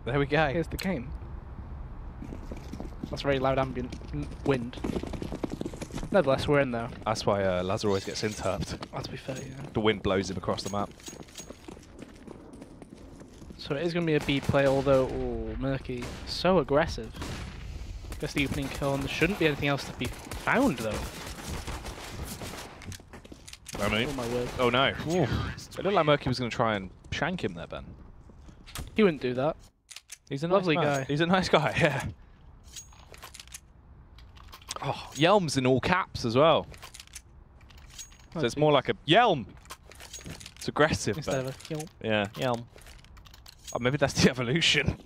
There we go. Here's the game. That's very loud ambient wind. Nevertheless, we're in there. That's why Lazar always gets interrupted. Oh, to be fair, yeah. The wind blows him across the map. So it is going to be a B play, although Murky so aggressive. Gets the opening kill, and there shouldn't be anything else to be found, though. Oh, Oh my word. Oh no. Ooh. It looked like Murky was going to try and shank him there, Ben. He wouldn't do that. He's a Lovely nice man. guy. He's a nice guy, yeah. Oh, Yelm's in all caps as well. So it's more like a Yelm. It's aggressive. Instead of a kill. Yeah, Yelm. Oh, maybe that's the evolution.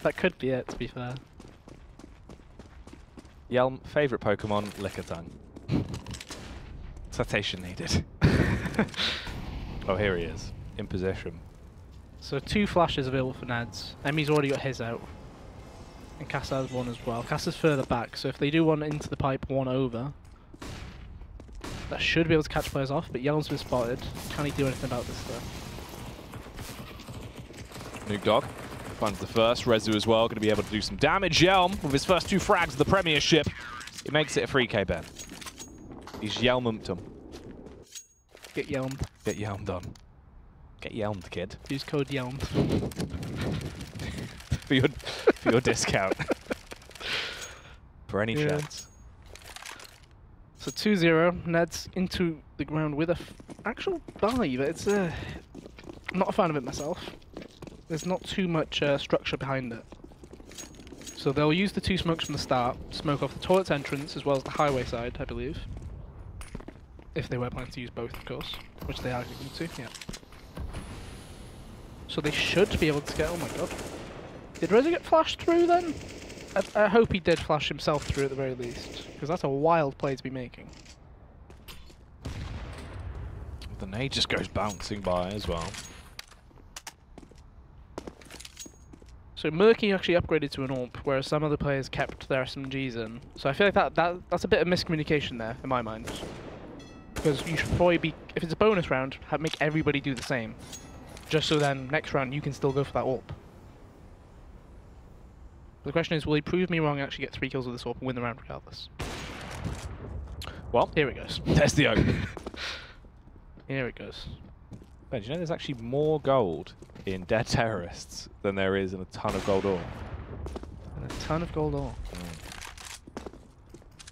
That could be it, to be fair. Yelm, favourite Pokemon, Lickitung. Citation needed. Oh, here he is, in position. So 2 flashes available for NEDS. Emmy's already got his out. And Kassa has one as well. Kassa's further back, so if they do one into the pipe, one over, that should be able to catch players off, but Yelm's been spotted. Can he do anything about this though? Nuke Dog finds the first. Rezu as well, going to be able to do some damage. Yelm, with his first 2 frags of the Premiership, it makes it a 3k, Ben. He's Yelmumped him. Get Yelmed. Get Yelmed on. Get Yelmed, kid. Use code Yelmed. for your discount. For any chance. So 2-0, NEDS into the ground with a actual buy, but it's I'm not a fan of it myself. There's not too much structure behind it. So they'll use the 2 smokes from the start, smoke off the toilet's entrance as well as the highway side, I believe. If they were planning to use both, of course, which they are going to, yeah. So they should be able to get, oh my god. Did Rezu get flashed through then? I hope he did flash himself through at the very least, because that's a wild play to be making. The nade just goes bouncing by as well. So Murky actually upgraded to an AWP, whereas some other players kept their SMGs in. So I feel like that's a bit of miscommunication there, in my mind. Because you should probably be, if it's a bonus round, make everybody do the same. Just so then, next round, you can still go for that AWP. The question is, will he prove me wrong and actually get 3 kills with this AWP and win the round regardless? Well, here it goes. There's the open. Here it goes. Ben, do you know there's actually more gold in Dead Terrorists than there is in a ton of gold ore? And a ton of gold ore.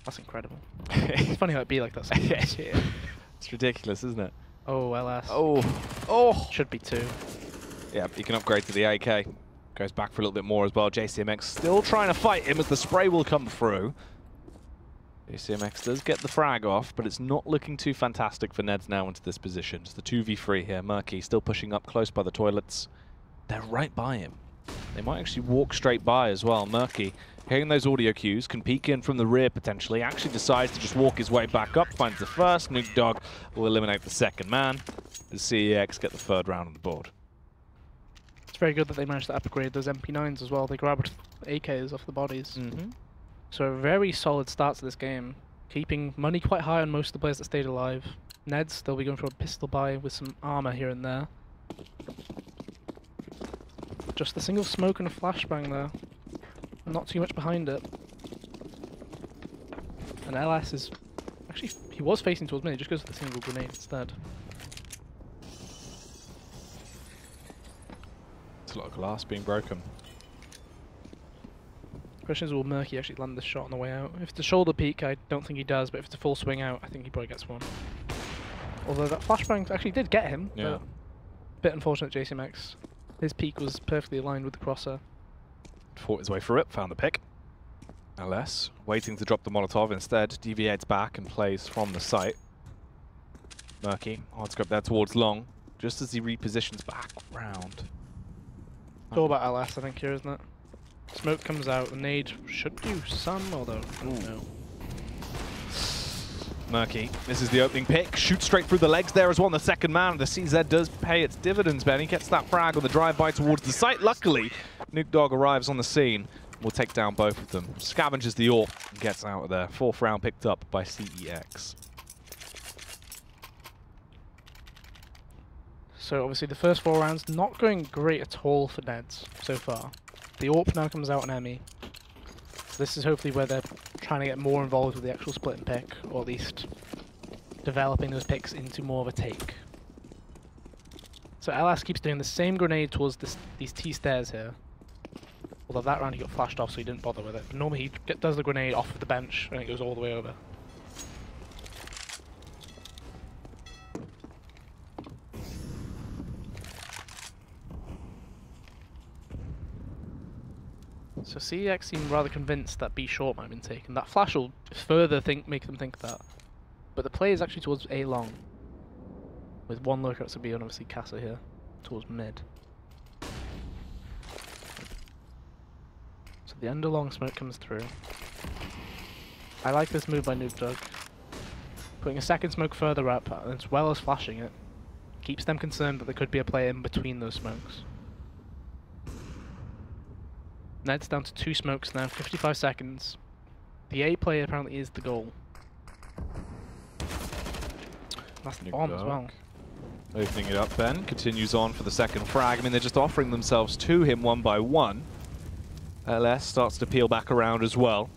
That's incredible. It's funny how it'd be like that sometimes. Yeah. It's ridiculous, isn't it? Oh, LS. Oh! Should be 2. Yeah, you can upgrade to the AK. Goes back for a little bit more as well. JCMX still trying to fight him as the spray will come through. JCMX does get the frag off, but it's not looking too fantastic for NEDS now into this position. It's the 2v3 here. Murky still pushing up close by the toilets. They're right by him. They might actually walk straight by as well. Murky, hearing those audio cues, can peek in from the rear potentially. Actually decides to just walk his way back up. Finds the first. Nuke Dog will eliminate the second man as CEX get the 3rd round on the board. It's very good that they managed to upgrade those MP9s as well. They grabbed AKs off the bodies. So a very solid start to this game. Keeping money quite high on most of the players that stayed alive. NEDS, they'll be going for a pistol buy with some armor here and there. Just a single smoke and a flashbang there. Not too much behind it. And LS is... Actually, he was facing towards me. He just goes for the single grenade instead. It's a lot of glass being broken. The question is, will Murky actually land this shot on the way out? If it's a shoulder peek, I don't think he does, but if it's a full swing out, I think he probably gets one. Although that flashbang actually did get him, yeah. But a bit unfortunate JCMX. His peek was perfectly aligned with the crosser. Fought his way through it, found the pick. LS, waiting to drop the Molotov instead, deviates back and plays from the site. Murky, hard scope there towards long, just as he repositions back round. It's all about LS, I think, here, isn't it? Smoke comes out, the nade should do some, although I don't know. Murky, this is the opening pick. Shoots straight through the legs there as well. The second man, the CZ does pay its dividends, Ben. He gets that frag on the drive-by towards the site. Luckily, Nuke Dog arrives on the scene. We'll take down both of them. Scavenges the AWP and gets out of there. 4th round picked up by CEX. So obviously the first 4 rounds not going great at all for NEDS so far. The AWP now comes out on Emmy. So this is hopefully where they're trying to get more involved with the actual split and pick, or at least developing those picks into more of a take. So LS keeps doing the same grenade towards these T stairs here. Although that round he got flashed off, so he didn't bother with it. But normally he does the grenade off of the bench and it goes all the way over. So CeX seem rather convinced that B short might have been taken. That flash will further make them think that. But the play is actually towards A long. With one lurker to B and obviously Casa here towards mid. So the under long smoke comes through. I like this move by Noob Dog. Putting a second smoke further up as well as flashing it keeps them concerned that there could be a play in between those smokes. NEDS down to 2 smokes now, 55 seconds. The A play apparently is the goal. That's the bomb as well. Opening it up, Ben continues on for the second frag. I mean, they're just offering themselves to him one by one. LS starts to peel back around as well.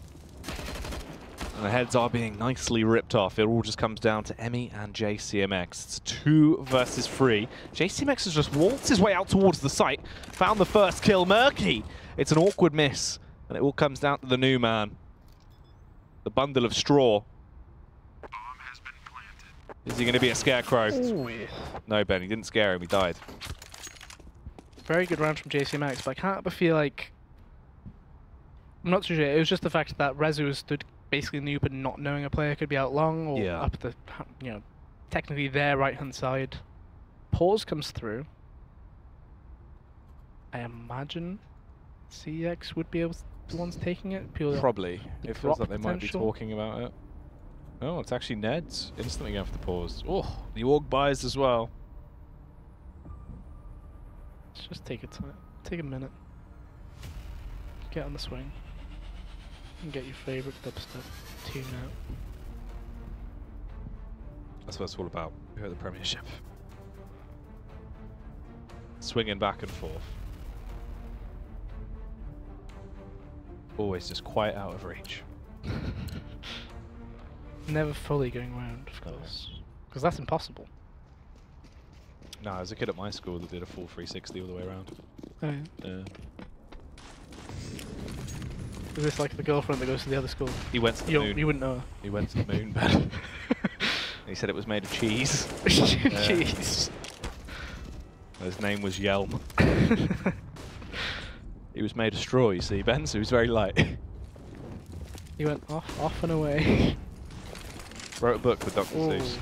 And the heads are being nicely ripped off. It all just comes down to Emmy and JCMX. It's 2 versus 3. JCMX has just waltzed his way out towards the site. Found the first kill. Murky! It's an awkward miss. And it all comes down to the new man. The bundle of straw. Is he going to be a scarecrow? Ooh. No, Ben, he didn't scare him. He died. Very good round from JCMX, but I can't help but feel like... I'm not too sure. It was just the fact that Rezu stood basically noob and not knowing a player could be out long or up the, technically their right-hand side. Pause comes through. I imagine CeX would be able to be the ones taking it. Probably. It feels like they might be talking about it. Oh, it's actually NEDS instantly going for the pause. Oh, the org buys as well. Let's just take a minute. Get on the swing. And get your favourite dubstep tune out. That's what it's all about. We're at the Premiership. Swinging back and forth. Always just quite out of reach. Never fully going round, of course. Because that's impossible. No, I was a kid at my school that did a full 360 all the way around. Oh, yeah. Yeah. Is this like the girlfriend that goes to the other school? He went to the moon. You wouldn't know her. He went to the moon, Ben. He said it was made of cheese. Cheese. His name was Yelm. He was made of straw, you see, Ben, so he was very light. He went off and away. Wrote a book with Dr. Seuss.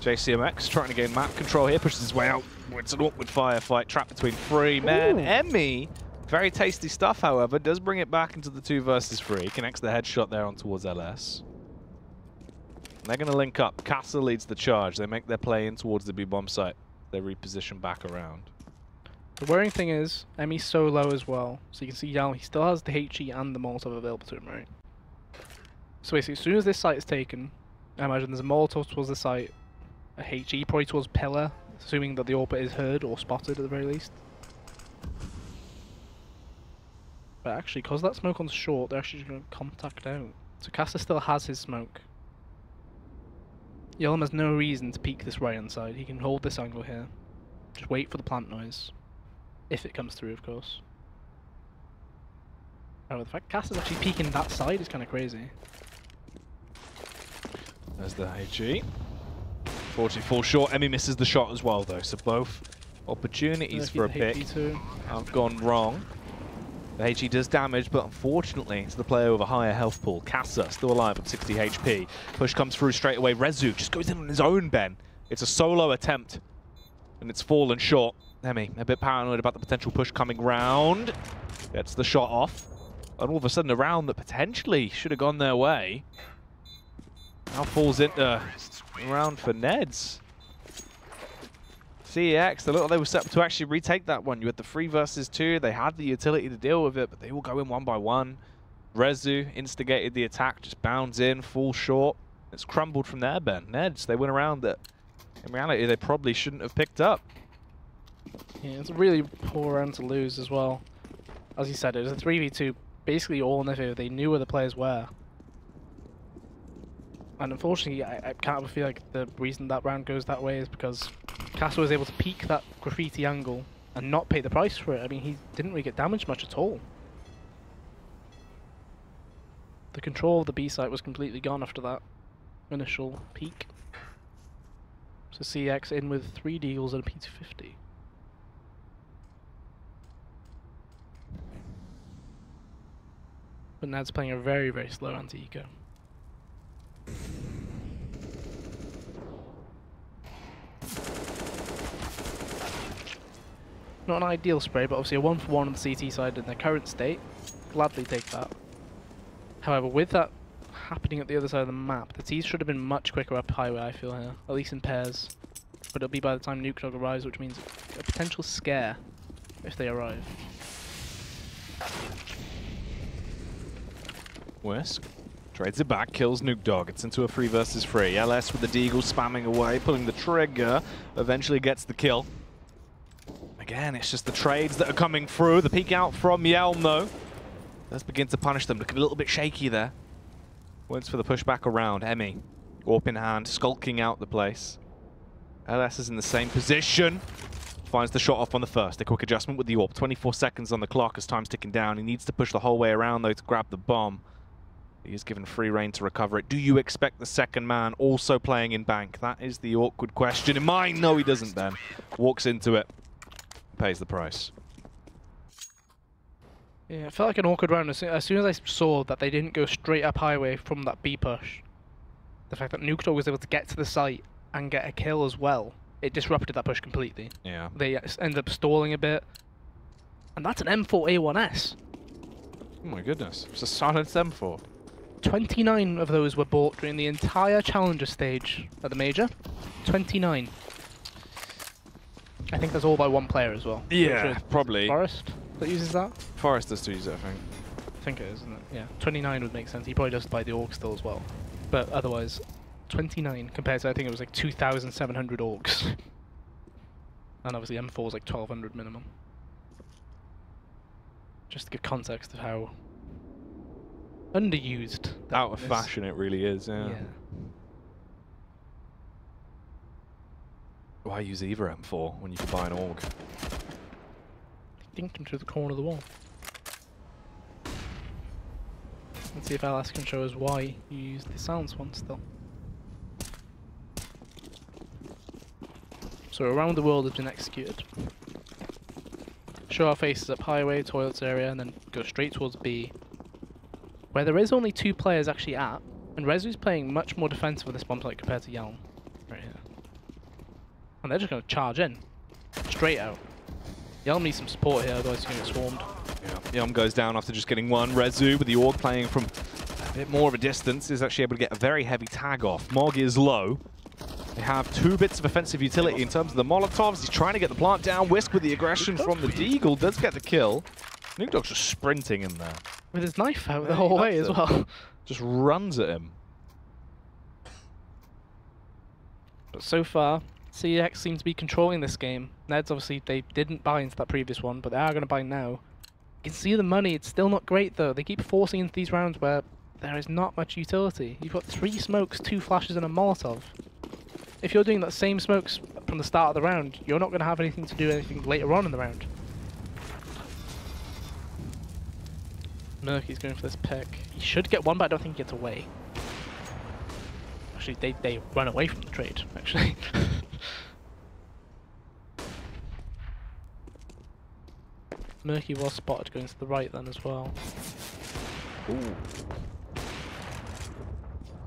JCMX trying to gain map control here, pushes his way out. It's an awkward firefight, trapped between 3 men. Emmy, very tasty stuff, however, does bring it back into the 2 versus 3. Connects the headshot there on towards LS. And they're going to link up. Casa leads the charge. They make their play in towards the B-bomb site. They reposition back around. The worrying thing is, Emmy's so low as well. So you can see Yalm, he still has the HE and the Molotov available to him, right? So basically, as soon as this site is taken, I imagine there's a Molotov towards the site, a HE probably towards Pillar, assuming that the AWP is heard or spotted at the very least. But actually, because that smoke on short, they're actually just going to contact out. So Casa still has his smoke. Yelm has no reason to peek this right-hand side. He can hold this angle here. Just wait for the plant noise. If it comes through, of course. Oh, the fact Casa's actually peeking that side is kind of crazy. There's the HE. 44 short. Emmy misses the shot as well, though. So both opportunities for a pick have gone wrong. The HE does damage, but unfortunately, it's the player with a higher health pool. Casa still alive with 60 HP. Push comes through straight away. Rezu just goes in on his own, Ben. It's a solo attempt, and it's fallen short. Emmy, a bit paranoid about the potential push coming round. Gets the shot off. And all of a sudden, a round that potentially should have gone their way now falls into a round for NEDS. CeX, they looked like they were set up to actually retake that one. You had the 3 versus 2. They had the utility to deal with it, but they all go in one by one. Rezu instigated the attack, just bounds in, falls short. It's crumbled from there, Ben. NEDS, they went around that. In reality, they probably shouldn't have picked up. Yeah, it's a really poor round to lose as well. As you said, it was a 3v2, basically all in their favor. They knew where the players were. And unfortunately, I kind of feel like the reason that round goes that way is because Castle was able to peek that graffiti angle and not pay the price for it. I mean, he didn't really get damaged much at all. The control of the B site was completely gone after that initial peak. So CeX in with 3 deagles and a P250. But NEDS playing a very, very slow anti-eco. Not an ideal spray, but obviously a 1-for-1 on the CT side in their current state. Gladly take that. However, with that happening at the other side of the map, the T's should have been much quicker up highway, I feel here. At least in pairs. But it'll be by the time Nuke Dog arrives, which means a potential scare if they arrive. Whisk trades it back, kills Nuke Dog. It's into a 3 versus 3. LS with the deagle spamming away, pulling the trigger. Eventually gets the kill. Again, it's just the trades that are coming through. The peek out from Yelm, though. Does begin to punish them. Looking a little bit shaky there. Waits for the pushback around. Emmy, AWP in hand, skulking out the place. LS is in the same position. Finds the shot off on the first. A quick adjustment with the AWP. 24 seconds on the clock as time's ticking down. He needs to push the whole way around, though, to grab the bomb. He is given free reign to recover it. Do you expect the second man also playing in bank? That is the awkward question in mind. No, he doesn't then. Walks into it. Pays the price. Yeah, it felt like an awkward round. As soon as I saw that they didn't go straight up highway from that B push, the fact that Nuke Dog was able to get to the site and get a kill as well, it disrupted that push completely. Yeah. They ended up stalling a bit. And that's an M4A1S. Oh my goodness. It's a silent M4. 29 of those were bought during the entire Challenger stage at the Major. 29. I think that's all by one player as well. Yeah, probably. Forest that uses that? Forest does to use it, I think. I think it is, isn't it? Yeah. 29 would make sense. He probably does buy the orcs still as well. But otherwise, 29 compared to, I think it was like 2,700 orcs. And obviously M4 is like 1,200 minimum. Just to give context of how underused. Out of fashion it really is, yeah. Why use either M4 when you can buy an AUG? Dinked him to the corner of the wall. Let's see if LS can show us why you use the silence one still. So around the world has been executed. Show our faces up highway, toilets area, and then go straight towards B, where there is only 2 players actually at, and Rezu's playing much more defensive with this bomb site compared to Yelm. Right here. And they're just going to charge in. Straight out. Yelm needs some support here, otherwise he's going to get swarmed. Yeah. Yelm goes down after just getting one. Rezu with the AUG playing from a bit more of a distance is actually able to get a very heavy tag off. Mog is low. They have 2 bits of offensive utility in terms of the Molotovs. He's trying to get the plant down. Whisk with the aggression from the deagle does get the kill. Nuke Dog's just sprinting in there. With his knife out the whole way as well. Just runs at him. But so far, CeX seems to be controlling this game. NEDS obviously, they didn't buy into that previous one, but they are going to buy now. You can see the money, it's still not great though. They keep forcing into these rounds where there is not much utility. You've got 3 smokes, 2 flashes and a Molotov. If you're doing that same smokes from the start of the round, you're not going to have anything to do anything later on in the round. Murky's going for this pick. He should get one, but I don't think he gets away. Actually, they run away from the trade, actually. Murky was spotted going to the right then as well. Ooh.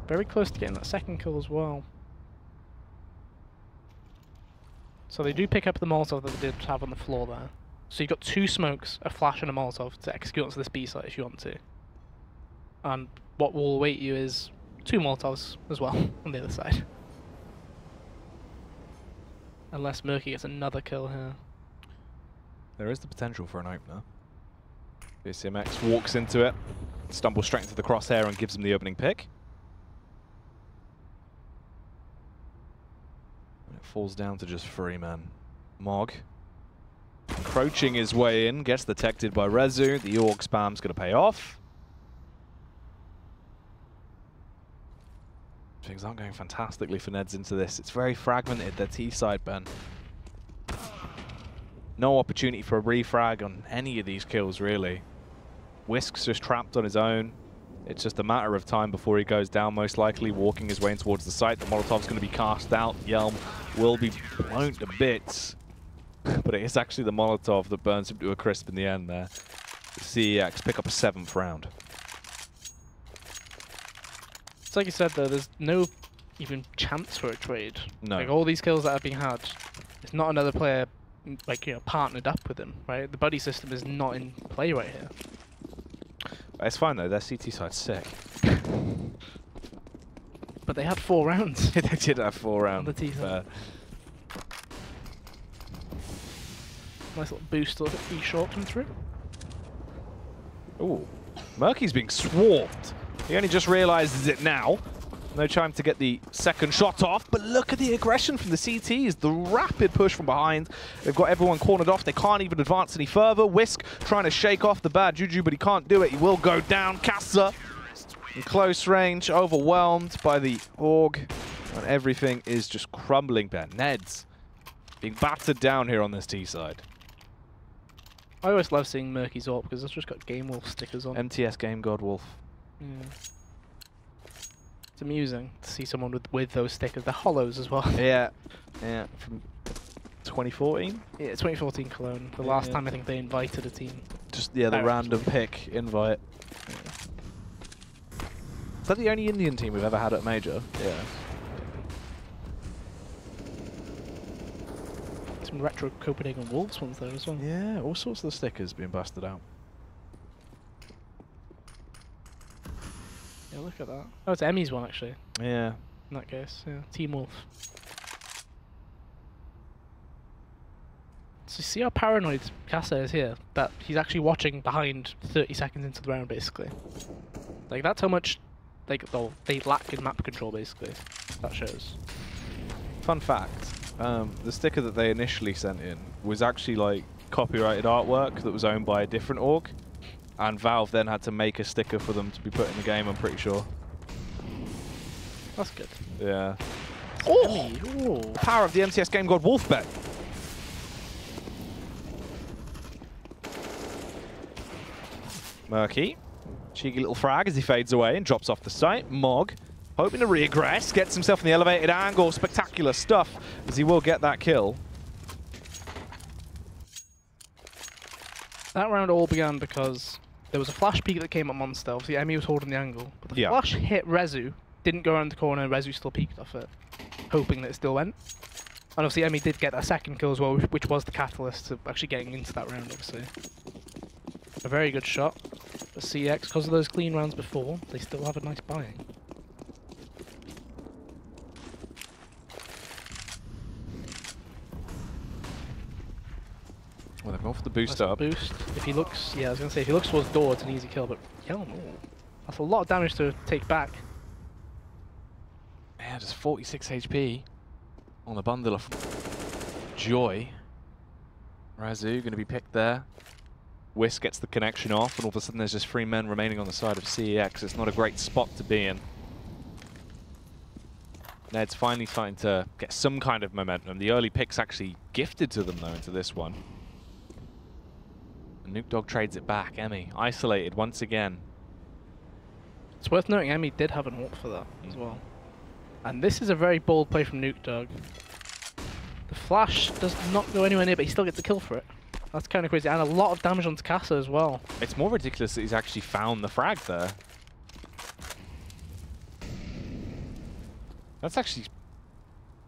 Very close to getting that second kill as well. So they do pick up the Molotov that they did have on the floor there. So you've got 2 smokes, a flash and a Molotov to execute onto this B site if you want to. And what will await you is 2 Molotovs as well on the other side. Unless Murky gets another kill here. There is the potential for an opener. CMX walks into it, stumbles straight into the crosshair and gives him the opening pick. And it falls down to just 3 men. Mog encroaching his way in, gets detected by Rezu. The org spam's going to pay off. Things aren't going fantastically for NEDS into this. It's very fragmented, their T side, Ben. No opportunity for a refrag on any of these kills, really. Whisk's just trapped on his own. It's just a matter of time before he goes down, most likely, walking his way in towards the site. The Molotov's going to be cast out. Yelm will be blown to bits. But it is actually the Molotov that burns him to a crisp in the end there. The CEX pick up a 7th round. It's like you said, though, there's no even chance for a trade. No. Like, all these kills that have been had, it's not another player, like, you know, partnered up with him, right? The buddy system is not in play right here. It's fine, though. Their CT side's sick. But they had 4 rounds. They did have 4 rounds. The T side. Nice little boost, little bit short come through. Ooh. Murky's being swarmed. He only just realizes it now. No time to get the second shot off, but look at the aggression from the CTs. The rapid push from behind. They've got everyone cornered off. They can't even advance any further. Whisk trying to shake off the bad juju, but he can't do it. He will go down. Casa in close range, overwhelmed by the org. And everything is just crumbling, Ben. NEDS being battered down here on this T side. I always love seeing Murky's AWP because it's just got Game Wolf stickers on. MTS Game God Wolf. Yeah. It's amusing to see someone with those stickers. They're hollows as well. Yeah, yeah, from 2014? Yeah, 2014 Cologne. The last time I think they invited a team. Just, yeah, the random pick invite. Yeah. Is that the only Indian team we've ever had at Major? Yeah. Some retro Copenhagen Wolves ones there as well. Yeah, all sorts of the stickers being busted out. Yeah, look at that. Oh, it's Emmy's one actually. Yeah. In that case, yeah. Team Wolf. So see how paranoid Casa is here? That he's actually watching behind 30 seconds into the round, basically. Like, that's how much they lack in map control, basically. That shows. Fun fact, the sticker that they initially sent in was actually like copyrighted artwork that was owned by a different org. And Valve then had to make a sticker for them to be put in the game, I'm pretty sure. That's good. Yeah. Oh! Oh. The power of the MTS Game God Wolf bet. Murky. Cheeky little frag as he fades away and drops off the site. Mog, hoping to regress, gets himself in the elevated angle. Spectacular stuff as he will get that kill. That round all began because there was a flash peek that came at Monster. Obviously, Emmy was holding the angle. But the flash hit Rezu, didn't go around the corner, and Rezu still peeked off it, hoping that it still went. And obviously, Emmy did get a second kill as well, which was the catalyst to actually getting into that round, obviously. A very good shot. But CeX, because of those clean rounds before, they still have a nice buying. Well, they've gone for the boost up. Boost. If he looks, yeah, I was going to say, if he looks towards door, it's an easy kill, but Yelm, that's a lot of damage to take back. Yeah, just 46 HP on the bundle of joy. Razu going to be picked there. Whisk gets the connection off, and all of a sudden there's just 3 men remaining on the side of CEX. It's not a great spot to be in. NEDS finally starting to get some kind of momentum. The early picks actually gifted to them, though, into this one. And Nuke Dog trades it back. Emmy, isolated once again. It's worth noting Emmy did have an AWP for that as well. And this is a very bold play from Nuke Dog. The flash does not go anywhere near, but he still gets a kill for it. That's kind of crazy. And a lot of damage onto Casa as well. It's more ridiculous that he's actually found the frag there. That's actually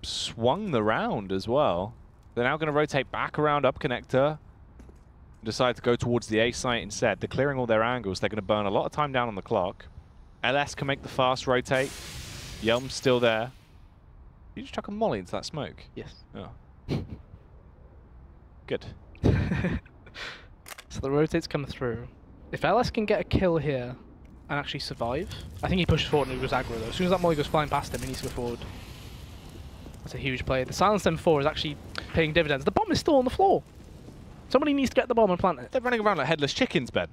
swung the round as well. They're now going to rotate back around up connector. Decide to go towards the A site instead. They're clearing all their angles. They're going to burn a lot of time down on the clock. LS can make the fast rotate. Yelm's still there. You just chuck a molly into that smoke? Yes. Oh. Good. So the rotates come through. If LS can get a kill here and actually survive, I think he pushes forward and he goes aggro though. As soon as that molly goes flying past him, he needs to go forward. That's a huge play. The silence M4 is actually paying dividends. The bomb is still on the floor. Somebody needs to get the bomb and plant it. They're running around like headless chickens, Ben.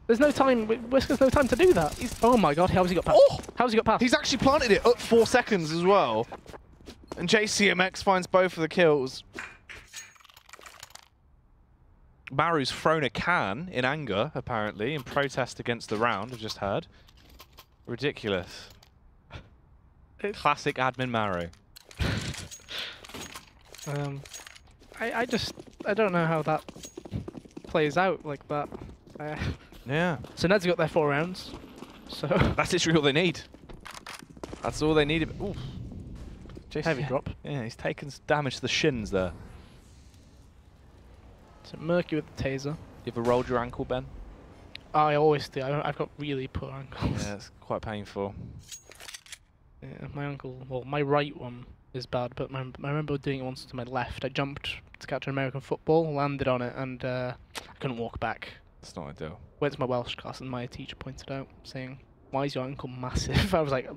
There's no time. Whisker's no time to do that. Oh my god, how's he got past? Oh! How's he got past? He's actually planted it up 4 seconds as well. And JCMX finds both of the kills. Maru's thrown a can in anger, apparently, in protest against the round, I've just heard. Ridiculous. Classic admin Maru. I don't know how that plays out like that. Yeah. So NEDS got their 4 rounds. So That's literally all they need. That's all they need. Ooh. Heavy drop. Yeah, he's taken some damage to the shins there. So Murky with the taser. You ever rolled your ankle, Ben? I always do. I've got really poor ankles. Yeah, it's quite painful. Yeah, my ankle, well, my right one is bad, but I remember doing it once to my left. I jumped to catch an American football, landed on it, and I couldn't walk back. That's not ideal. Went to my Welsh class, and my teacher pointed out, saying, "Why is your ankle massive?" I was like,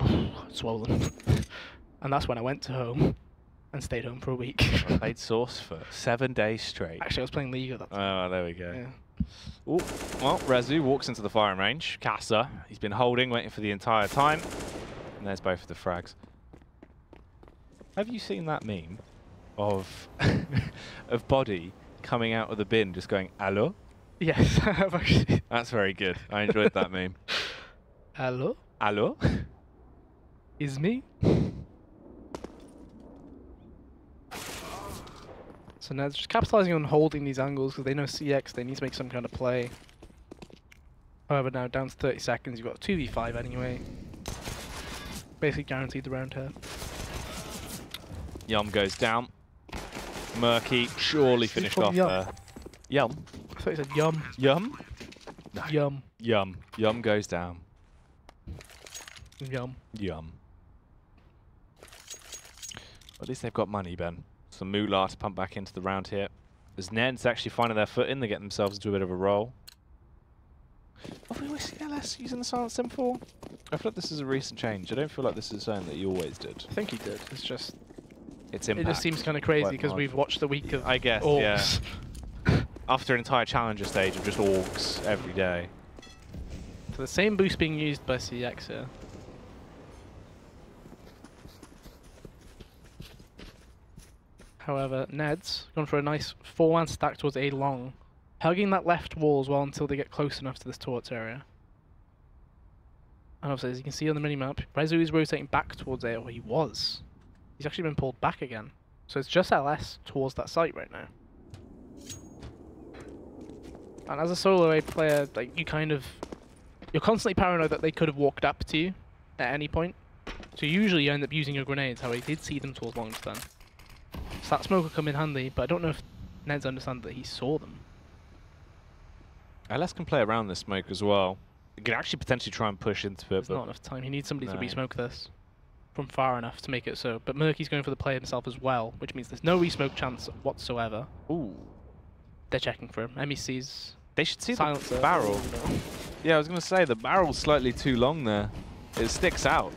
swollen. And that's when I went to home and stayed home for a week. I played Source for 7 days straight. Actually, I was playing League at that time. Oh, there we go. Yeah. Ooh, well, Rezu walks into the firing range. Casa, he's been holding, waiting for the entire time. And there's both of the frags. Have you seen that meme of of Body coming out of the bin just going, "Allo"? Yes, I have actually. That's very good. I enjoyed that meme. Hello? Allo? Is me? So now it's just capitalizing on holding these angles because they know CX, they need to make some kind of play. However, now down to 30 seconds, you've got a 2v5 anyway. Basically guaranteed the round here. Yum goes down. Murky surely finished off there. Yum. I thought you said yum. Yum? No. Yum. Yum. Yum goes down. Yum. Yum. At least they've got money, Ben. Some moolah to pump back into the round here. As NEDS actually finding their foot in, they get themselves into a bit of a roll. Have we always seen LS using the Silent Sim 4? I feel like this is a recent change. I don't feel like this is something that you always did. I think he did. It's just... Its impact. It just seems kind of crazy because we've watched a week of I guess, orcs. Yeah. After an entire challenger stage of just orcs every day. So the same boost being used by CX here. However, NEDS gone for a nice 4-1 stack towards A long, hugging that left wall as well until they get close enough to this torch area. And obviously, as you can see on the minimap, Rezu is rotating back towards A, or he was. He's actually been pulled back again. So it's just LS towards that site right now. And as a solo A player, like you're constantly paranoid that they could have walked up to you at any point. So usually you end up using your grenades, however, he did see them towards long stun. So that smoke will come in handy, but I don't know if NEDS understand that he saw them. LS can play around this smoke as well. He could actually potentially try and push into it. There's not enough time. He needs somebody to No. resmoke this from far enough to make it so. But Murky's going for the play himself as well, which means there's no resmoke chance whatsoever. Ooh. They're checking for him. MEC's They should see silencer. the barrel. Yeah, I was going to say, the barrel's slightly too long there. It sticks out.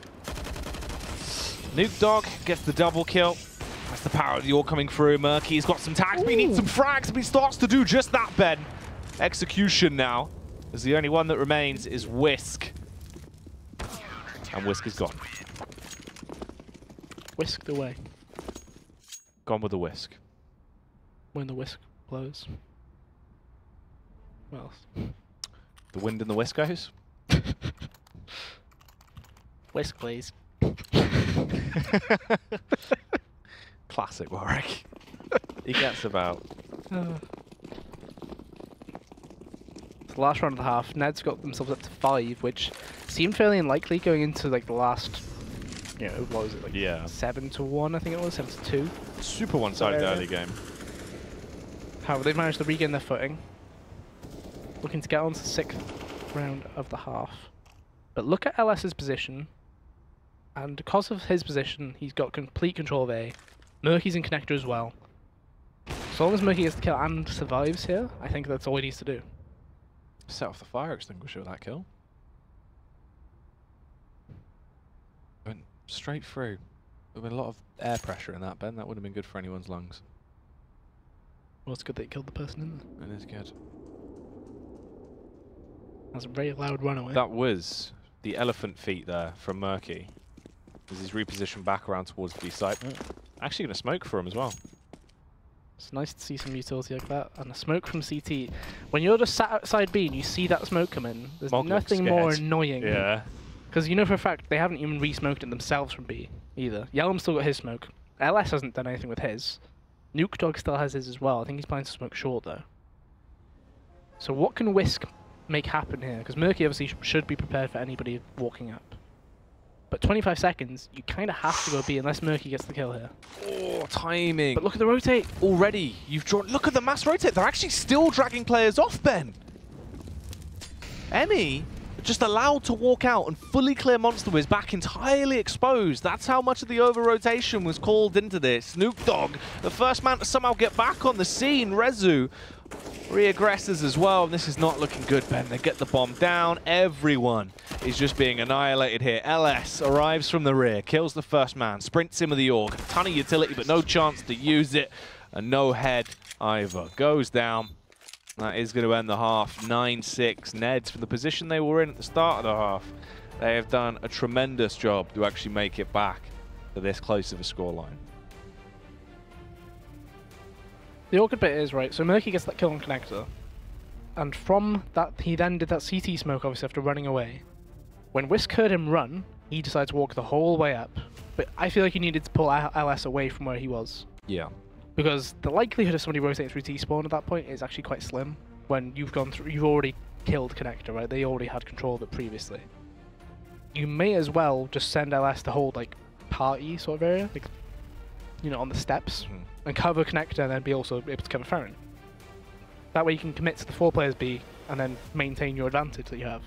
Nuke Dog gets the double kill. That's the power of the ore coming through. Murky's got some tags, but he needs some frags, but he starts to do just that, Ben. Execution now, as the only one that remains is Whisk. And Whisk is gone. Whisked away Gone with the Whisk. when the whisk blows. Well, The wind and the Whiskos? whisk please. Classic Warwick. He gets about. The last round of the half, NEDS got themselves up to 5, which seemed fairly unlikely going into like the last, what was it, like 7-1, I think it was, 7-2. Super one-sided early game. However, they've managed to regain their footing, looking to get on to the 6th round of the half. But look at LS's position, and because of his position, he's got complete control of A. Murky's in connector as well. As long as Murky gets the kill and survives here, I think that's all he needs to do. Set off the fire extinguisher with that kill. Went straight through. There would have been a lot of air pressure in that, Ben. That would have been good for anyone's lungs. Well, it's good that you killed the person in there. It is good. That's a very loud runaway. That was the elephant feet there from Murky. As he's repositioned back around towards the B site. Actually going to smoke for him as well. It's nice to see some utility like that. And the smoke from CT. When you're just sat outside B and you see that smoke come in, there's nothing more annoying. Yeah. Because you know for a fact they haven't even re-smoked it themselves from B either. Yellum's still got his smoke. LS hasn't done anything with his. Nuke Dog still has his as well. I think he's planning to smoke short though. So what can Whisk make happen here? Because Murky obviously should be prepared for anybody walking up. But 25 seconds, you kind of have to go B unless Murky gets the kill here. Oh, timing. But look at the rotate. Already, you've drawn... Look at the mass rotate. They're actually still dragging players off, Ben. Emmy just allowed to walk out and fully clear Monster Wiz back entirely exposed. That's how much of the over-rotation was called into this. Nuke Dog, the first man to somehow get back on the scene. Rezu re-aggresses as well. And this is not looking good, Ben. They get the bomb down. Everyone is just being annihilated here. LS arrives from the rear, kills the first man, sprints in with the AUG. Ton of utility, but no chance to use it. And no head either. Goes down. That is going to end the half. 9-6. NEDS, from the position they were in at the start of the half, they have done a tremendous job to actually make it back to this close of a scoreline. The awkward bit is, right, so Murky gets that kill on Connector. And from that, he then did that CT smoke, obviously, after running away. When Whisk heard him run, he decided to walk the whole way up. But I feel like he needed to pull LS away from where he was. Yeah. Because the likelihood of somebody rotating through T-spawn at that point is actually quite slim. When you've gone through, you've already killed Connector, right? They already had control of it previously. You may as well just send LS to hold, like, party sort of area, like, you know, on the steps, and cover Connector and then be also able to cover Farron. That way you can commit to the 4 players B and then maintain your advantage that you have.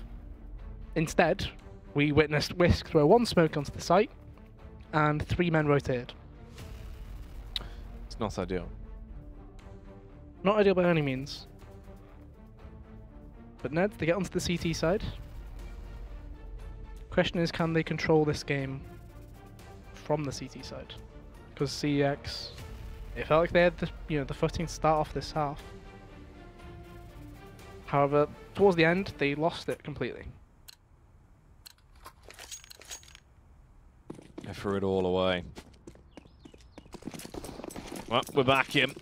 Instead, we witnessed Whisk throw 1 smoke onto the site and 3 men rotated. It's not ideal. Not ideal by any means. But NEDS, they get onto the CT side. Question is, can they control this game from the CT side? Because CeX, it felt like they had the footing to start off this half. However, towards the end, they lost it completely. They threw it all away. Well, we're back in.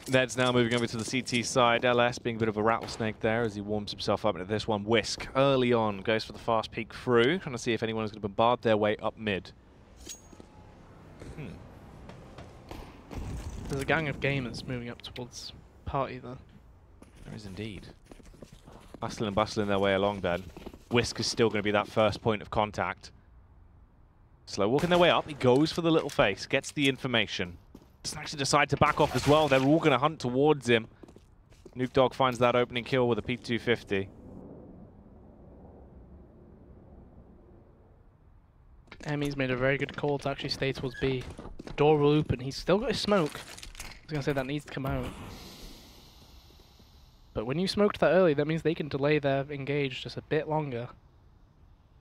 NEDS now moving over to the CT side. LS being a bit of a rattlesnake there as he warms himself up into this one. Whisk early on goes for the fast peek through, trying to see if anyone is going to bombard their way up mid. There's a gang of gamers moving up towards party there. There is indeed. Bustling and bustling their way along, Ben. Whisk is still going to be that first point of contact. Slow walking their way up. He goes for the little face, gets the information. Doesn't actually decide to back off as well. They're all going to hunt towards him. Nuke Dog finds that opening kill with a P250. Emmy's made a very good call to actually stay towards B. The door will open. He's still got his smoke. I was going to say that needs to come out. But when you smoked that early, that means they can delay their engage just a bit longer.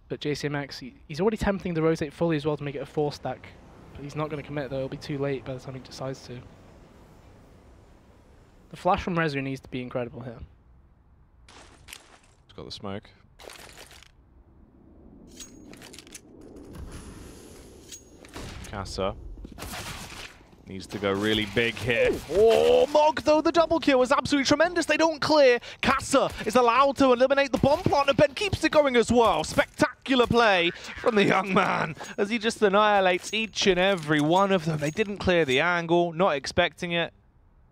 But JCMX, he's already tempting to rotate fully as well to make it a 4-stack. But he's not going to commit though. It'll be too late by the time he decides to. The flash from Rezu needs to be incredible here. He's got the smoke. Casa needs to go really big here. Oh, Mog, though, the double kill was absolutely tremendous. They don't clear. Casa is allowed to eliminate the bomb plant, and Ben keeps it going as well. Spectacular play from the young man as he just annihilates each and every one of them. They didn't clear the angle, not expecting it.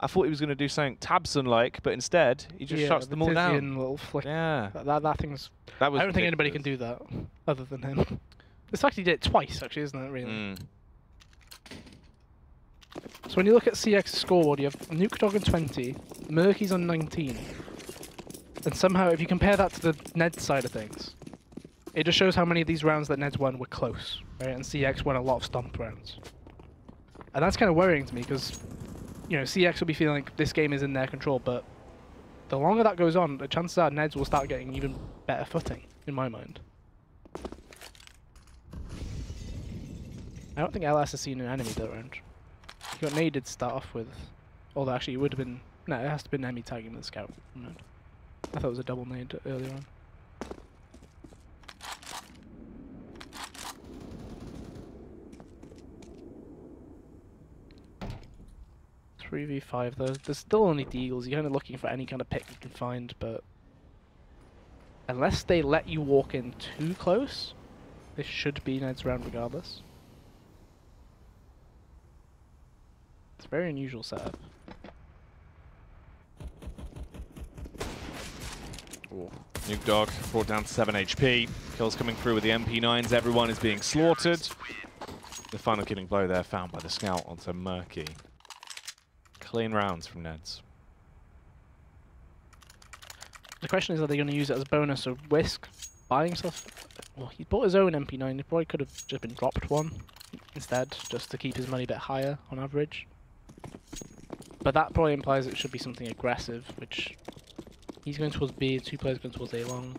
I thought he was going to do something Tabson-like, but instead, he just shuts them all down. Little flick. Yeah. That thing's... That was I don't think anybody can do that, other than him. It's fact he did it twice, actually, isn't it, really? So when you look at CX's scoreboard, you have Nuke Dog on 20, Murky's on 19. And somehow, if you compare that to the NEDS side of things, it just shows how many of these rounds that NEDS won were close, right? And CX won a lot of stomp rounds. And that's kind of worrying to me, because, you know, CX will be feeling like this game is in their control, but the longer that goes on, the chances are NEDS will start getting even better footing, in my mind. I don't think LS has seen an enemy that round. He got naded to start off with. Although actually it would have been... No, it has to have been Emmy tagging the scout. No. I thought it was a double nade earlier on. 3v5 though. There's still only deagles. You're kind of looking for any kind of pick you can find, but unless they let you walk in too close, this should be Ned's round regardless. It's a very unusual setup. Nuke Dog brought down to 7 HP. Kills coming through with the MP9s. Everyone is being slaughtered. The final killing blow there found by the scout onto Murky. Clean rounds from Neds. The question is, are they going to use it as a bonus or risk buying stuff? Well, he bought his own MP9. He probably could have just been dropped one instead, just to keep his money a bit higher on average. But that probably implies it should be something aggressive, which he's going towards B, 2 players going towards A long.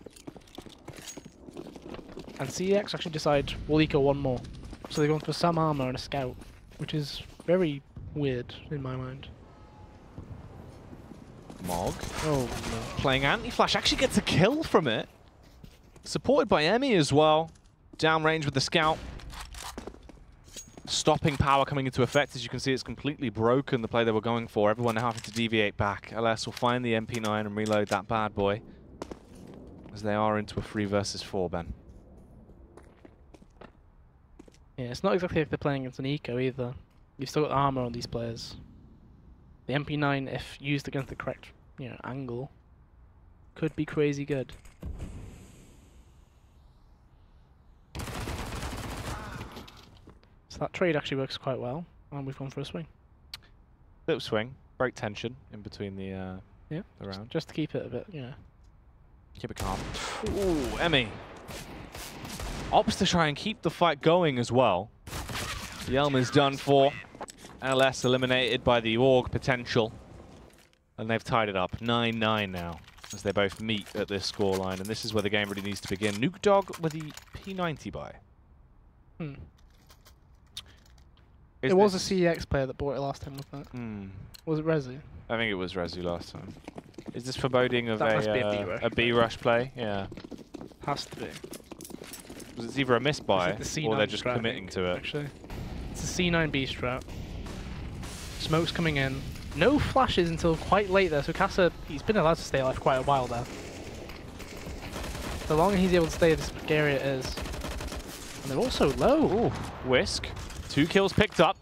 And CEX actually decide we'll eco one more. So they're going for some armor and a scout, which is very weird in my mind. Mog. Oh no. Playing anti-flash, actually gets a kill from it. Supported by Emmy as well. Downrange with the scout. Stopping power coming into effect. As you can see, it's completely broken the play they were going for. Everyone now having to deviate back. LS will find the MP9 and reload that bad boy. As they are into a 3 versus 4, Ben. Yeah, it's not exactly like they're playing against an eco either. You've still got armor on these players. The MP9, if used against the correct, angle, could be crazy good. So that trade actually works quite well, and we've gone for a swing. Little swing, break tension in between the round. Just to keep it a bit, Keep it calm. Ooh, Emmy. Opts to try and keep the fight going as well. Yelm is done for. LS eliminated by the Org potential. And they've tied it up. 9-9 now, as they both meet at this scoreline. And this is where the game really needs to begin. Nuke Dog with the P90 buy. It was a CEX player that bought it last time, wasn't it? Was it Resi? I think it was Resi last time. Is this foreboding of a B-rush play? Yeah. Has to be. It's either a misbuy or they're just committing to it. Actually, it's a C9 B strat. Smoke's coming in. No flashes until quite late there, so Casa, he's been allowed to stay alive quite a while there. The longer he's able to stay, the scarier it is. And they're also low. Ooh, Whisk. 2 kills picked up.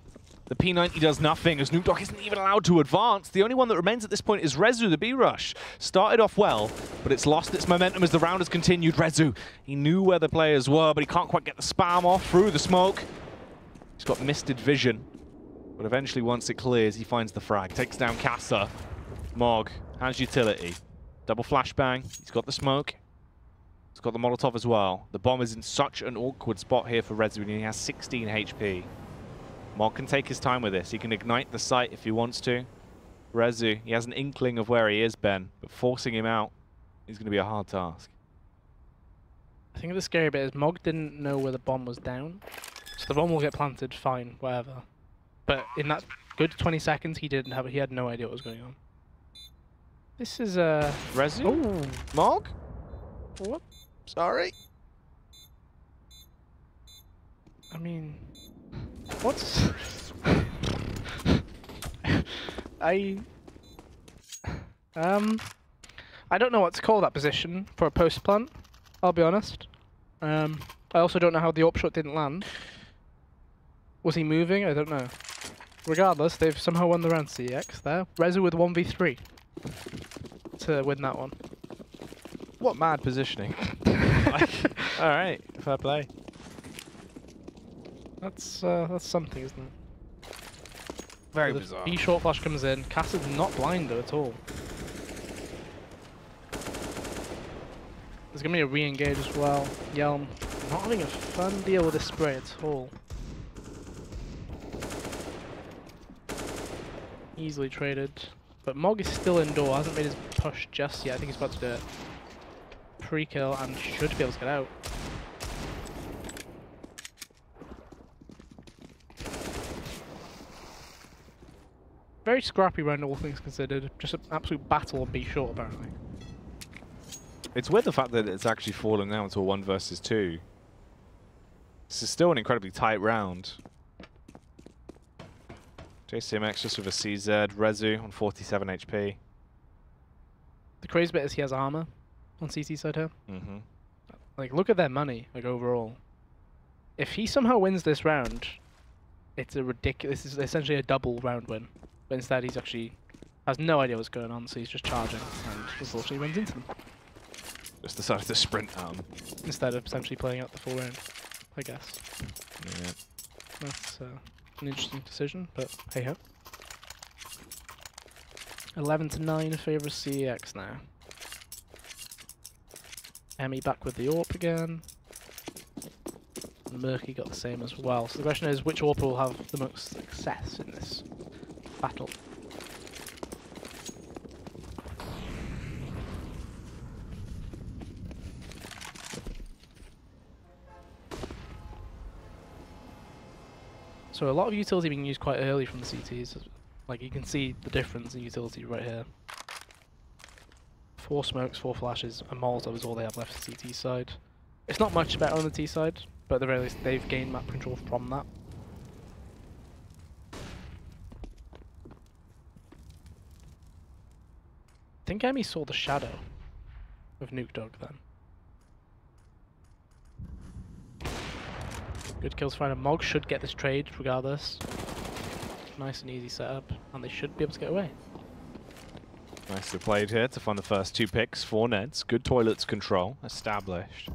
The P90 does nothing as Nuke Dog isn't even allowed to advance. The only one that remains at this point is Rezu, the B-Rush. Started off well, but it's lost its momentum as the round has continued. Rezu, he knew where the players were, but he can't quite get the spam off through the smoke. He's got misted vision, but eventually once it clears, he finds the frag. Takes down Casa. Mog has utility. Double flashbang. He's got the smoke. He's got the Molotov as well. The bomb is in such an awkward spot here for Rezu, and he has 16 HP. Mog can take his time with this. He can ignite the site if he wants to. Rezu, he has an inkling of where he is, Ben, but forcing him out is going to be a hard task. I think the scary bit is Mog didn't know where the bomb was down, so the bomb will get planted, fine, whatever. But in that good 20 seconds, he had no idea what was going on. This is Rezu? Oh, Mog? What? Sorry. I mean, what's... I don't know what to call that position for a post plant, I'll be honest. I also don't know how the AWP shot didn't land. Was he moving? I don't know. Regardless, they've somehow won the round. CEX there. Rezu with 1v3 to win that one. What mad positioning. Alright, fair play. That's something, isn't it? Very so bizarre. B short flash comes in. Cass is not blind though at all. There's gonna be a re-engage as well. Yelm not having a fun deal with this spray at all. Easily traded. But Mog is still indoor, hasn't made his push just yet. I think he's about to do it. Pre-kill and should be able to get out. Very scrappy round, all things considered. Just an absolute battle on B short, apparently. It's weird the fact that it's actually fallen now to a 1 versus 2. This is still an incredibly tight round. JCMX just with a CZ, Rezu on 47 HP. The crazy bit is he has armor on CT side here. Mm-hmm. Like, look at their money, like, overall. If he somehow wins this round, it's a ridiculous... This is essentially a double round win. But instead, he's actually... has no idea what's going on, so he's just charging, and unfortunately runs into them. Just decided to sprint at him. Instead of essentially playing out the full round, I guess. Yeah. That's an interesting decision, but hey-ho. 11-9 in favour of CEX now. Emmy back with the AWP again. And Murky got the same as well. So the question is, which AWP will have the most success in this battle? So a lot of utility being used quite early from the CTs. Like, you can see the difference in utility right here. 4 smokes, 4 flashes, and Molotov is all they have left on the CT side. It's not much better on the T side, but at the very least they've gained map control from that. I think Emmy saw the shadow of Nuke Dog then. Good kills for Mog should get this trade regardless. Nice and easy setup, and they should be able to get away. Nicely played here to find the first 2 picks for NEDS. Good toilets control established.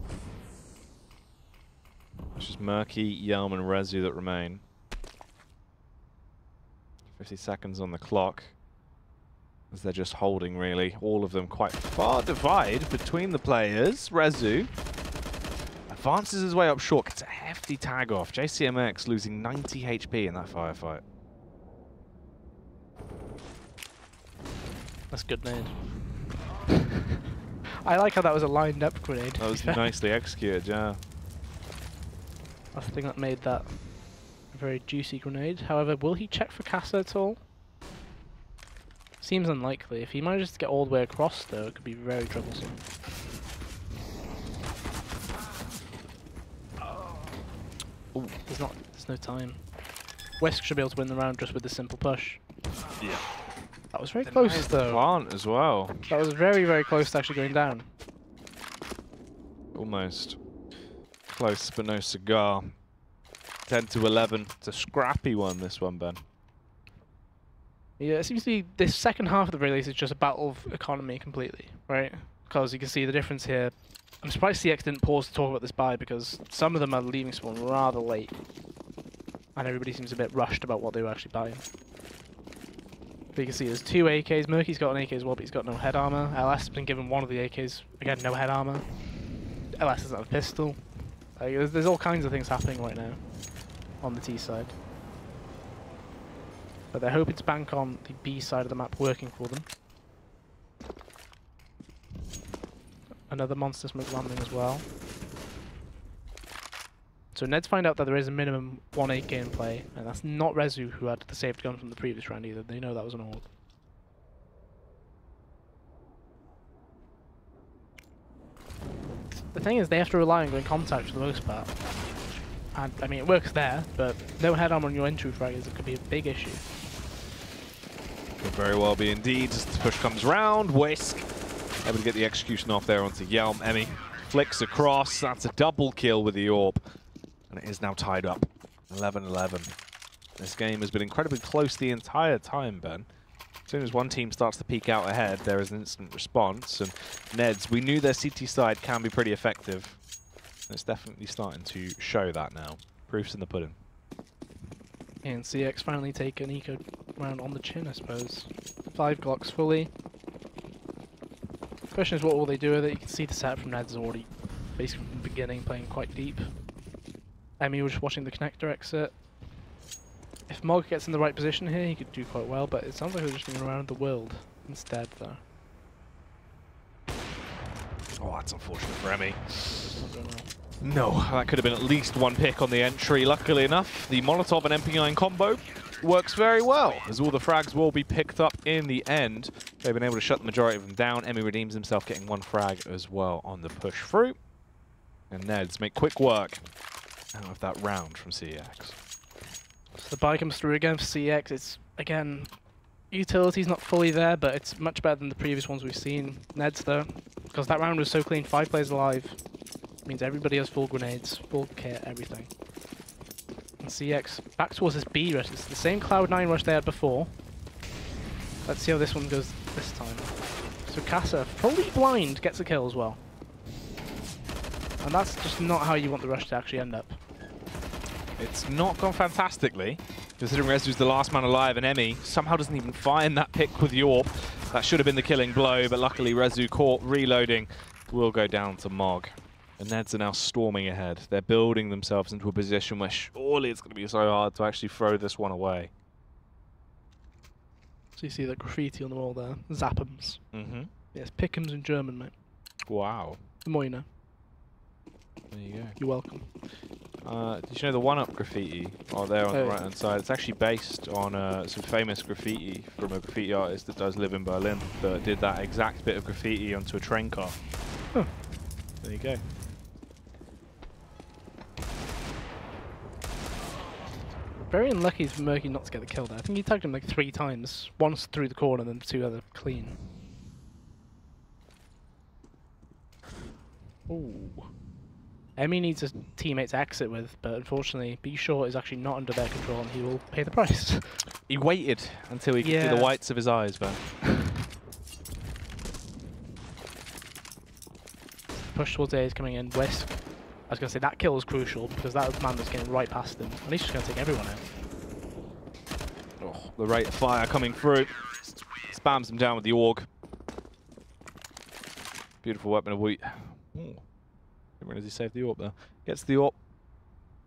It's just Murky, Yelm, and Rezu that remain. 50 seconds on the clock. As they're just holding, really. All of them quite far divide between the players. Rezu advances his way up short. Gets a hefty tag off. JCMX losing 90 HP in that firefight. That's good nade. I like how that was a lined up grenade. That was nicely executed, yeah. That's the thing that made that a very juicy grenade. However, will he check for Casa at all? Seems unlikely. If he manages to get all the way across, though, it could be very troublesome. Ooh, there's no time. Whisk should be able to win the round just with the simple push. Yeah. That was very close, though. Plant as well. That was very, very close to actually going down. Almost. Close, but no cigar. 10-11. It's a scrappy one, this one, Ben. Yeah, it seems to be this second half of the release is just a battle of economy completely, right? Because you can see the difference here. I'm surprised CX didn't pause to talk about this buy because some of them are leaving spawn rather late. And everybody seems a bit rushed about what they were actually buying. But you can see there's 2 AKs. Murky's got an AK as well, but he's got no head armor. LS has been given one of the AKs. Again, no head armor. LS doesn't have a pistol. There's all kinds of things happening right now on the T side. But they're hoping to bank on the B side of the map working for them. Another monster smoke landing as well. So NEDS find out that there is a minimum 1 AK in play, and that's not Rezu who had the saved gun from the previous round either. They know that was an AWP. The thing is, they have to rely on going contact for the most part. And, I mean, it works there, but no head armor on your entry fraggers, it could be a big issue. Could very well be indeed. As the push comes round, Whisk able to get the execution off there onto Yelm. Emmy flicks across. That's a double kill with the AWP. And it is now tied up. 11-11. This game has been incredibly close the entire time, Ben. As soon as one team starts to peek out ahead, there is an instant response. And NEDS, we knew their CT side can be pretty effective. And it's definitely starting to show that now. Proof's in the pudding. And CX finally take an eco round on the chin, I suppose. 5 Glocks fully. The question is, what will they do with it? You can see the setup from NEDS already, basically from the beginning, playing quite deep. Emmy was watching the connector exit. If Mog gets in the right position here, he could do quite well, but it sounds like they're just going around the world instead, though. Oh, that's unfortunate for Emmy. Not going well. No, that could have been at least 1 pick on the entry. Luckily enough, the Molotov and MP9 combo works very well, as all the frags will be picked up in the end. They've been able to shut the majority of them down. Emmy redeems himself, getting 1 frag as well on the push through. And NEDS make quick work out of that round from CEX. So the buy comes through again for CEX. It's, again, utility's not fully there, but it's much better than the previous ones we've seen. NEDS, though, because that round was so clean, 5 players alive, means everybody has full grenades, full kit, everything. And CEX back towards this B rush. It's the same Cloud9 rush they had before. Let's see how this one goes this time. So Casa, probably blind, gets a kill as well. And that's just not how you want the rush to actually end up. It's not gone fantastically, considering Rezu's the last man alive, and Emmy somehow doesn't even find that pick with Yorp. That should have been the killing blow, but luckily Rezu, caught reloading, will go down to Mog. The NEDS are now storming ahead. They're building themselves into a position where surely it's going to be so hard to actually throw this one away. So you see the graffiti on the wall there. Zappums. Mm-hmm. Yes, Pick'ems in German, mate. Wow. The more you know. There you go. You're welcome. Did you know the one-up graffiti there on the right-hand side? It's actually based on some famous graffiti from a graffiti artist that does live in Berlin that did that exact bit of graffiti onto a train car. Huh. There you go. Very unlucky for Murky not to get the kill there. I think he tagged him like 3 times. Once through the corner and then 2 other clean. Ooh. Emmy needs a teammate to exit with, but unfortunately B Short is actually not under their control and he will pay the price. He waited until he could see the whites of his eyes, but... Push towards A is coming in. Whisk. I was going to say that kill was crucial because that man was getting right past him. And he's just going to take everyone out. Oh, the rate of fire coming through. Spams him down with the AUG. Beautiful weapon of wheat. Didn't realize he saved the AWP there. Gets the AWP.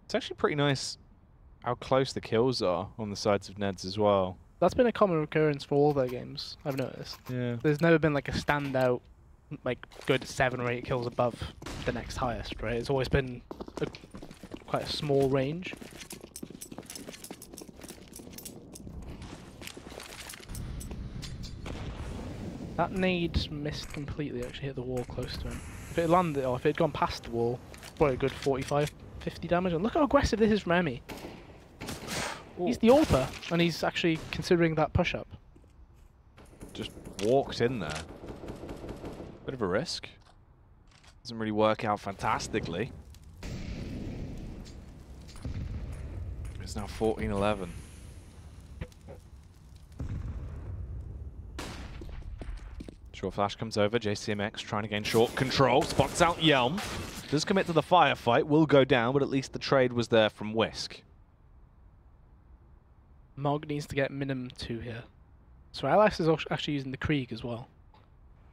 It's actually pretty nice how close the kills are on the sides of NEDS as well. That's been a common occurrence for all their games, I've noticed. Yeah. There's never been like a standout, like good 7 or 8 kills above the next highest, right? It's always been quite a small range. That nade missed completely, actually hit the wall close to him. If it landed, or if it had gone past the wall, probably a good 45, 50 damage. And look how aggressive this is from Emmy. Ooh. He's the AWPer, and he's actually considering that push-up. Just walked in there. Bit of a risk. Doesn't really work out fantastically. It's now 14-11. Short flash comes over, JCMX trying to gain short control, spots out Yelm. Does commit to the firefight, will go down, but at least the trade was there from Whisk. Mog needs to get minimum 2 here. So Alex is actually using the Krieg as well.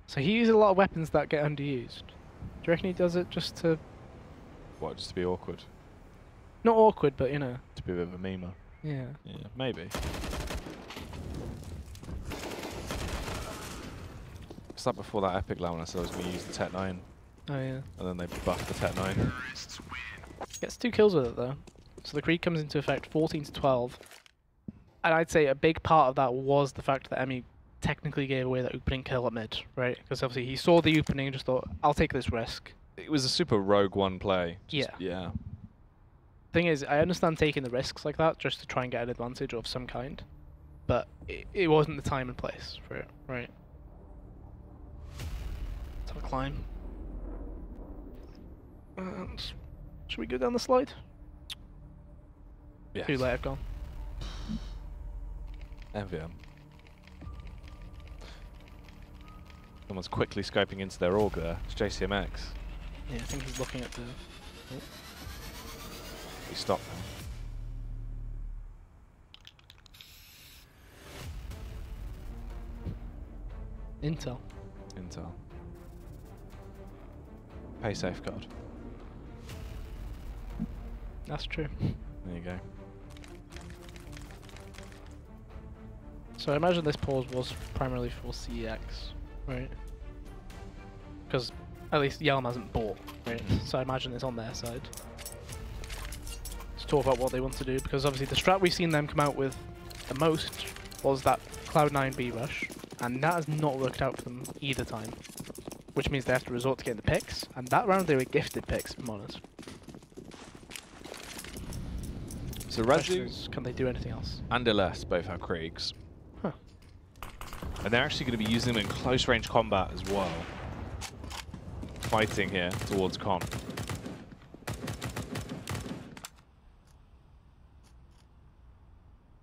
So he uses a lot of weapons that get underused. Do you reckon he does it just to... What, just to be awkward? Not awkward, but you know. To be a bit of a memer. Yeah. Yeah, maybe. It's like before that Epic LAN when I said I was going to use the Tech 9. Oh yeah. And then they buffed the Tech 9. Gets 2 kills with it though. So the Krieg comes into effect 14-12. And I'd say a big part of that was the fact that Emmy technically gave away that opening kill at mid, right? Because obviously he saw the opening and just thought, I'll take this risk. It was a super rogue one play. Just, yeah. Thing is, I understand taking the risks like that just to try and get an advantage of some kind. But it wasn't the time and place for it, right? Let's have a climb. And should we go down the slide? Yes. Too late, I've gone. MVM. Someone's quickly scoping into their AUG there. It's JCMX. Yeah, I think he's looking at the... Oh. He stopped now. Intel. Intel. Pay safeguard. That's true. There you go. So I imagine this pause was primarily for CEX, right? Because at least Yelm hasn't bought, right? So I imagine it's on their side. Let's talk about what they want to do, because obviously the strat we've seen them come out with the most was that Cloud9 B rush, and that has not worked out for them either time, which means they have to resort to getting the picks, and that round they were gifted picks, if I'm honest. So resu can they do anything else? and LS both have Kriegs. Huh. And they're actually going to be using them in close range combat as well. Fighting here towards Con.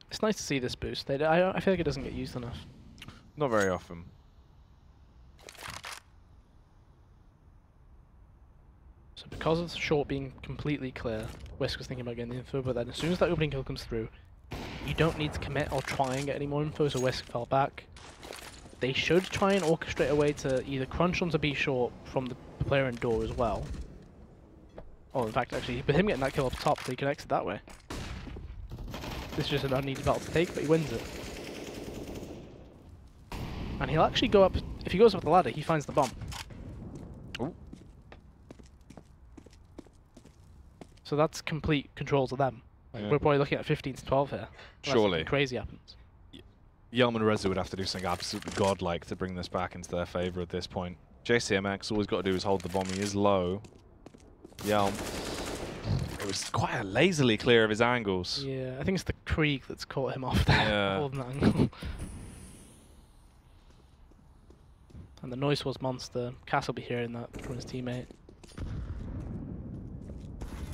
It's nice to see this boost. I feel like it doesn't get used enough. Not very often. So because of the short being completely clear, Whisk was thinking about getting the info, but then as soon as that opening kill comes through, you don't need to commit or try and get any more info, so Whisk fell back. They should try and orchestrate a way to either crunch onto B short from the player in door as well. Oh, in fact, actually, with him getting that kill up top, they can exit that way. This is just an unneeded battle to take, but he wins it. And he'll actually go up, if he goes up the ladder, he finds the bomb. Ooh. So that's complete control to them. Like, we're probably looking at 15 to 12 here. Surely. Crazy happens. Yelm and Rezu would have to do something absolutely godlike to bring this back into their favor at this point. JCMX, all he's got to do is hold the bomb. He is low. Yelm. It was quite lazily clear of his angles. Yeah, I think it's the Krieg that's caught him off there, Yeah. holding that angle. And the noise was monster. Cass will be hearing that from his teammate.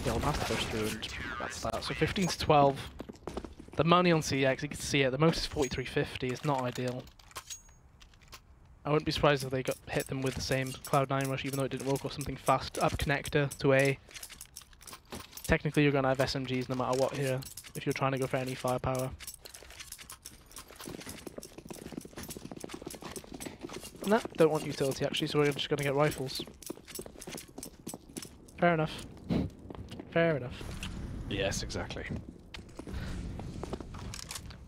Yelm has to push through, and that's that. So 15 to 12. The money on CX, you can see it. The most is 43.50. It's not ideal. I wouldn't be surprised if they got hit them with the same Cloud9 rush, even though it didn't work, or something fast up connector to A. Technically, you're going to have SMGs no matter what here, if you're trying to go for any firepower. Nah, don't want utility actually, so we're just going to get rifles. Fair enough. Fair enough. Yes, exactly.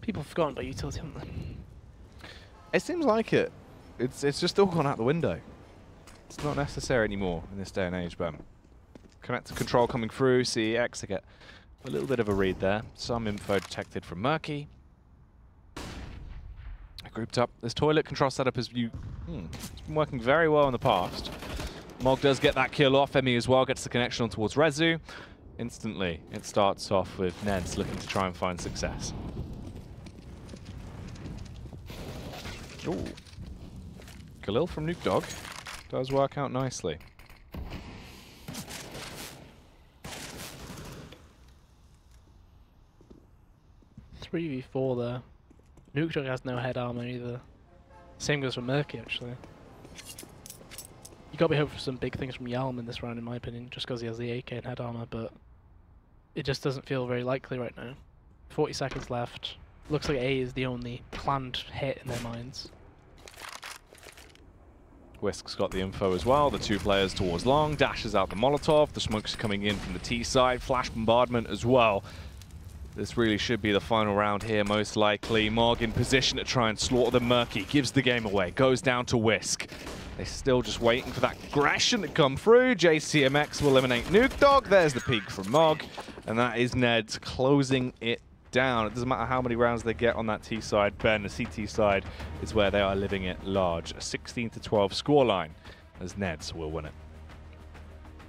People have forgotten about utility, haven't they? It seems like it. It's just all gone out the window. It's not necessary anymore in this day and age, but connector control coming through, CEX to get a little bit of a read there. Some info detected from Murky. Grouped up. This toilet control setup has it's been working very well in the past. Mog does get that kill off. Emi as well gets the connection on towards Rezu. Instantly, it starts off with NEDS looking to try and find success. Ooh. Khalil from Nuke Dog does work out nicely. Three v4 there. Nuke Dog has no head armor either. Same goes for Murky actually. You gotta be hoping for some big things from Yalm in this round in my opinion, just because he has the AK and head armor, but it just doesn't feel very likely right now. 40 seconds left. Looks like A is the only planned hit in their minds. Whisk's got the info as well. The two players towards long, dashes out the Molotov. The smoke's coming in from the T side. Flash bombardment as well. This really should be the final round here, most likely. Mog in position to try and slaughter the Murky. Gives the game away. Goes down to Whisk. They're still just waiting for that aggression to come through. JCMX will eliminate Nuke Dog. There's the peak from Mog. And that is NEDS closing it down. It doesn't matter how many rounds they get on that T side. Ben, the CT side is where they are living it large. A 16 to 12 scoreline as NEDS will win it.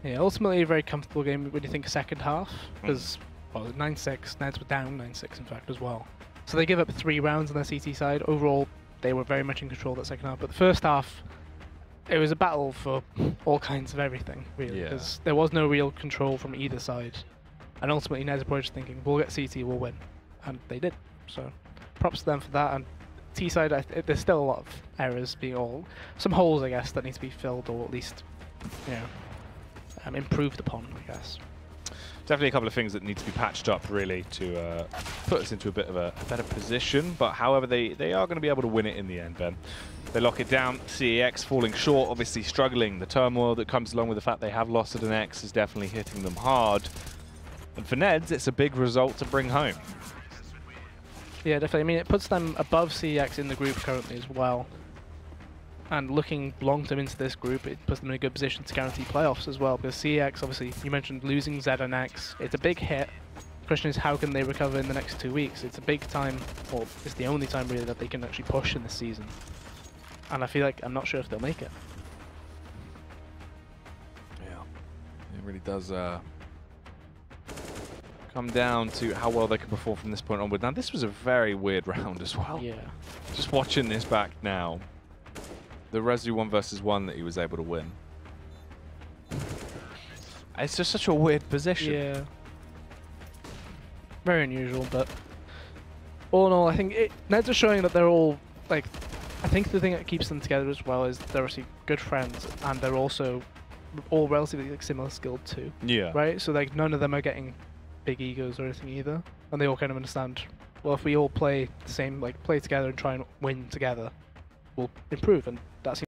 Yeah, ultimately a very comfortable game when you think second half, because well, 9-6, NEDS were down 9-6 in fact as well. So they give up 3 rounds on their CT side. Overall, they were very much in control that second half. But the first half, it was a battle for all kinds of everything, really, because there was no real control from either side. And ultimately, NEDS were just thinking, we'll get CT, we'll win. And they did. So props to them for that. And T side, there's still a lot of errors being some holes, I guess, that need to be filled, or at least, you know, improved upon, I guess. Definitely a couple of things that need to be patched up, really, to put us into a bit of a better position. But however, they are going to be able to win it in the end, Ben. They lock it down. CEX falling short, obviously struggling. The turmoil that comes along with the fact they have lost at an X is definitely hitting them hard. And for NEDS, it's a big result to bring home. Yeah, definitely. I mean, it puts them above CEX in the group currently as well. And looking long-term into this group, it puts them in a good position to guarantee playoffs as well. Because CEX, obviously, you mentioned losing Z and X. It's a big hit, question is, how can they recover in the next 2 weeks? It's a big time, or it's the only time really that they can actually push in this season. And I feel like I'm not sure if they'll make it. Yeah, it really does come down to how well they can perform from this point onward. Now, this was a very weird round as well. Yeah. Just watching this back now, the Rezu 1 versus 1 that he was able to win. It's just such a weird position. Yeah. Very unusual, but all in all, I think NEDS are showing that they're all, like, I think the thing that keeps them together as well is they're obviously good friends, and they're also all relatively like similar skilled too. Yeah. Right? So like none of them are getting big egos or anything either, and they all kind of understand, well, if we all play the same, like play together and try and win together, we'll improve, and that seems